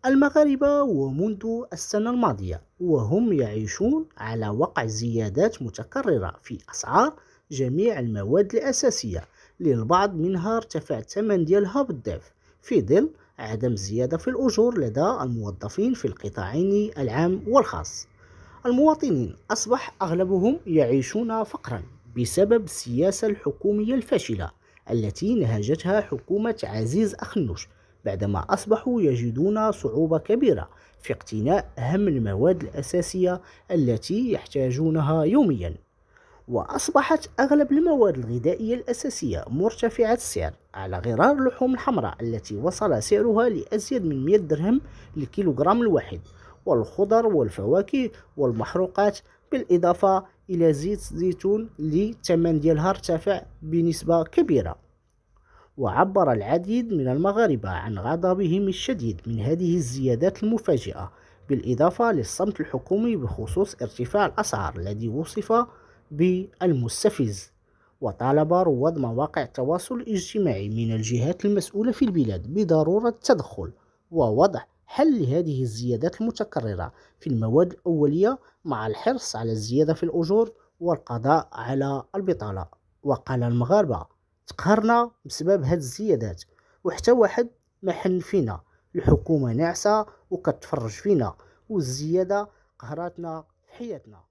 المغاربة ومنذ السنة الماضية وهم يعيشون على وقع زيادات متكررة في أسعار جميع المواد الأساسية. للبعض منها ارتفع الثمن ديالها بالضعف في ظل عدم الزيادة في الأجور لدى الموظفين في القطاعين العام والخاص. المواطنين أصبح أغلبهم يعيشون فقرا بسبب السياسة الحكومية الفاشلة التي نهجتها حكومة عزيز أخنوش، بعدما أصبحوا يجدون صعوبة كبيرة في اقتناء أهم المواد الأساسية التي يحتاجونها يوميا. وأصبحت أغلب المواد الغذائية الأساسية مرتفعة السعر، على غرار اللحوم الحمراء التي وصل سعرها لأزيد من 100 درهم للكيلوغرام الواحد، والخضر والفواكه والمحروقات، بالإضافة إلى زيت الزيتون اللي الثمن ديالها ارتفع بنسبة كبيرة. وعبر العديد من المغاربة عن غضبهم الشديد من هذه الزيادات المفاجئة، بالإضافة للصمت الحكومي بخصوص ارتفاع الأسعار الذي وصف بالمستفز. وطالب رواد مواقع التواصل الاجتماعي من الجهات المسؤولة في البلاد بضرورة التدخل ووضع حل لهذه الزيادات المتكررة في المواد الأولية، مع الحرص على الزيادة في الأجور والقضاء على البطالة. وقال المغاربة: تقهرنا بسبب هاد الزيادات، وحتى واحد ما حن فينا. الحكومة ناعسة وكتفرج فينا، والزيادة قهراتنا في حياتنا.